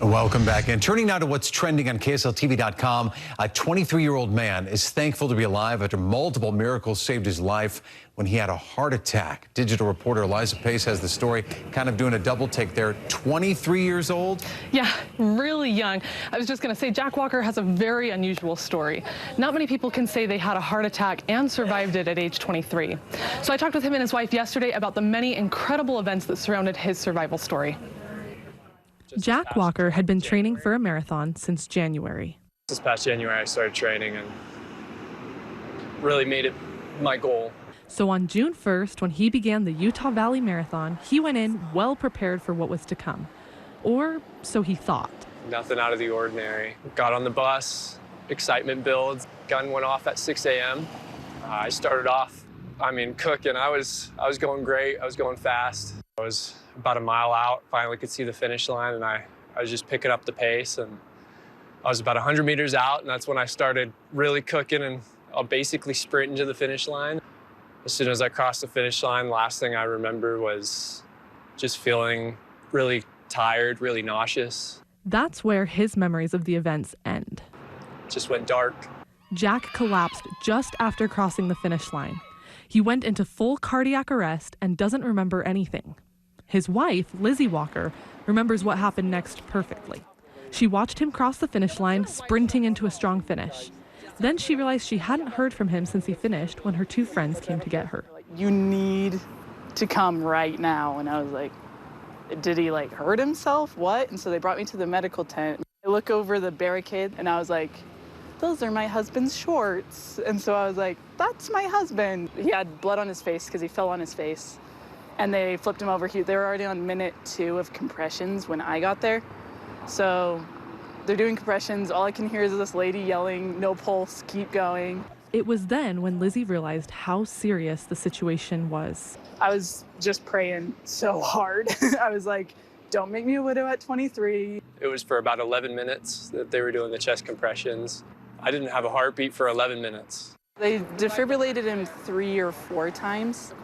Welcome back. And turning now to what's trending on KSL-TV.com, a 23-year-old man is thankful to be alive after multiple miracles saved his life when he had a heart attack. Digital reporter Eliza Pace has the story, kind of doing a double take there. 23 years old? Yeah, really young. I was just going to say, Jack Walker has a very unusual story. Not many people can say they had a heart attack and survived it at age 23. So I talked with him and his wife yesterday about the many incredible events that surrounded his survival story. Jack Walker had been training for a marathon since January. This past January, I started training and really made it my goal. So on June 1st, when he began the Utah Valley Marathon, he went in well prepared for what was to come. Or so he thought. Nothing out of the ordinary. Got on the bus, excitement builds. Gun went off at 6 a.m. I started off, cooking. I was going great. I was going fast. I was about a mile out, finally could see the finish line, and I was just picking up the pace, and I was about 100 meters out, and that's when I started really cooking, and I'll basically sprint into the finish line. As soon as I crossed the finish line, the last thing I remember was just feeling really tired, really nauseous. That's where his memories of the events end. It just went dark. Jack collapsed just after crossing the finish line. He went into full cardiac arrest and doesn't remember anything. His wife, Lizzie Walker, remembers what happened next perfectly. She watched him cross the finish line, sprinting into a strong finish. Then she realized she hadn't heard from him since he finished when her two friends came to get her. You need to come right now. And I was like, did he hurt himself? What? And so they brought me to the medical tent. I look over the barricade and I was like, those are my husband's shorts. And so I was like, that's my husband. He had blood on his face because he fell on his face. And they flipped him over. They were already on minute 2 of compressions when I got there. So they're doing compressions. All I can hear is this lady yelling, no pulse, keep going. It was then when Lizzie realized how serious the situation was. I was just praying so hard. I was like, don't make me a widow at 23. It was for about 11 minutes that they were doing the chest compressions. I didn't have a heartbeat for 11 minutes. They defibrillated him 3 or 4 times.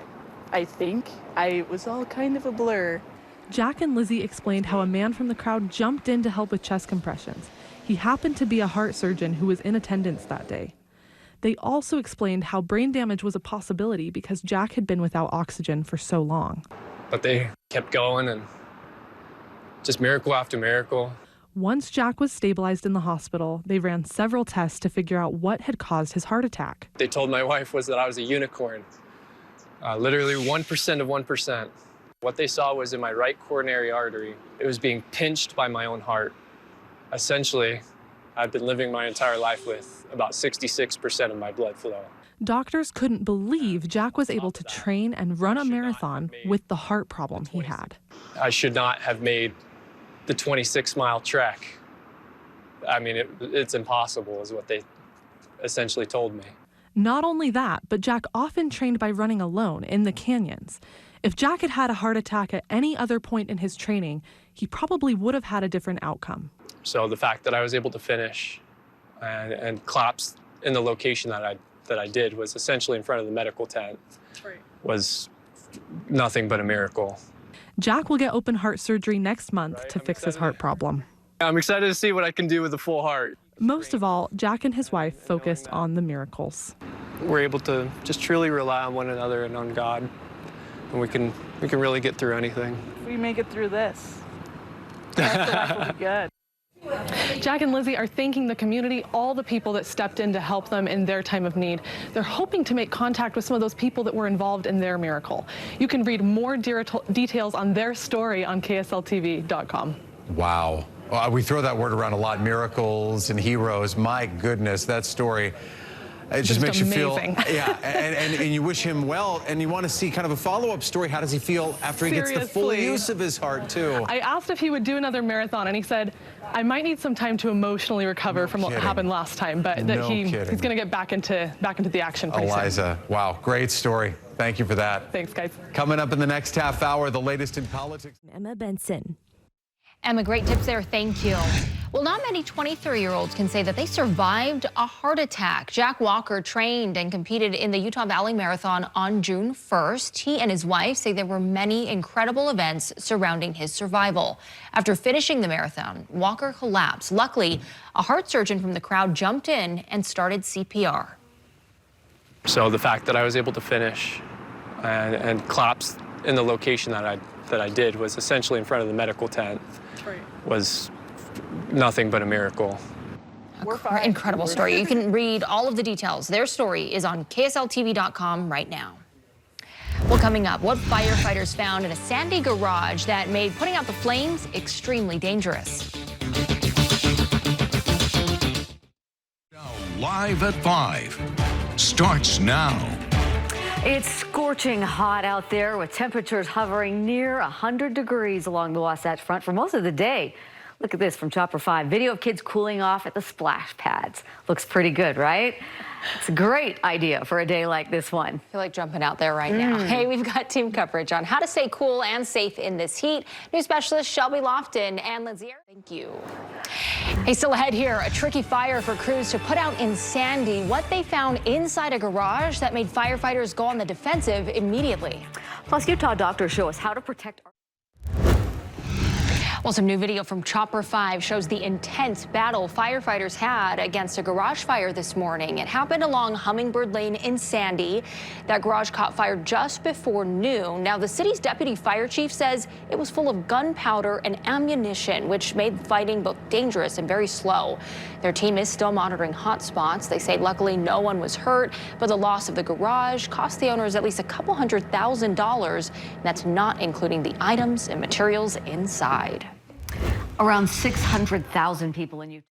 I think. It was all kind of a blur. Jack and Lizzie explained how a man from the crowd jumped in to help with chest compressions. He happened to be a heart surgeon who was in attendance that day. They also explained how brain damage was a possibility because Jack had been without oxygen for so long. But they kept going, and just miracle after miracle. Once Jack was stabilized in the hospital, they ran several tests to figure out what had caused his heart attack. They told my wife was that I was a unicorn. Literally 1% of 1%. What they saw was in my right coronary artery. It was being pinched by my own heart. Essentially, I've been living my entire life with about 66% of my blood flow. Doctors couldn't believe Jack was able to train and run a marathon with the heart problem he had. I should not have made the 26-mile trek. It's impossible is what they essentially told me. Not only that, but Jack often trained by running alone in the canyons. If Jack had had a heart attack at any other point in his training, he probably would have had a different outcome. So the fact that I was able to finish and collapse in the location that I did was essentially in front of the medical tent was nothing but a miracle. Jack will get open heart surgery next month to fix his heart problem. I'm excited to see what I can do with a full heart. Most of all, Jack and his wife focused on the miracles. We're able to just truly rely on one another and on God, and we can really get through anything. If we make it through this, the rest of life will be good. Jack and Lizzie are thanking the community, all the people that stepped in to help them in their time of need. They're hoping to make contact with some of those people that were involved in their miracle. You can read more details on their story on KSL-TV.com. Wow. We throw that word around a lot, miracles and heroes. My goodness, that story, it just makes amazing. You feel, yeah, and you wish him well, and you want to see kind of a follow-up story. How does he feel after he gets the full use of his heart, too? I asked if he would do another marathon, and he said, I might need some time to emotionally recover from what happened last time, but that he's going to get back into the action pretty soon. Eliza, wow, great story. Thank you for that. Thanks, guys. Coming up in the next half hour, the latest in politics. Emma Benson. Emma, great tips there. Thank you. Well, not many 23-year-olds can say that they survived a heart attack. Jack Walker trained and competed in the Utah Valley Marathon on June 1st. He and his wife say there were many incredible events surrounding his survival. After finishing the marathon, Walker collapsed. Luckily, a heart surgeon from the crowd jumped in and started CPR. So the fact that I was able to finish and collapse in the location that I did was essentially in front of the medical tent was nothing but a miracle. Incredible story. You can read all of the details. Their story is on KSL-TV.com right now. Well, coming up, what firefighters found in a Sandy garage that made putting out the flames extremely dangerous. Live at 5 starts now. It's scorching hot out there with temperatures hovering near 100 degrees along the Wasatch Front for most of the day. Look at this from Chopper 5. Video of kids cooling off at the splash pads. Looks pretty good, right? It's a great idea for a day like this one. I feel like jumping out there right now. Hey, we've got team coverage on how to stay cool and safe in this heat. News specialist Shelby Lofton and Lindsay. Thank you. Hey, still ahead here, a tricky fire for crews to put out in Sandy. What they found inside a garage that made firefighters go on the defensive immediately. Plus, Utah doctors show us how to protect our... Well, some new video from Chopper 5 shows the intense battle firefighters had against a garage fire this morning. It happened along Hummingbird Lane in Sandy. That garage caught fire just before noon. Now, the city's deputy fire chief says it was full of gunpowder and ammunition, which made fighting both dangerous and very slow. Their team is still monitoring hot spots. They say luckily no one was hurt, but the loss of the garage cost the owners at least a couple $100,000. And that's not including the items and materials inside. Around 600,000 people in Utah.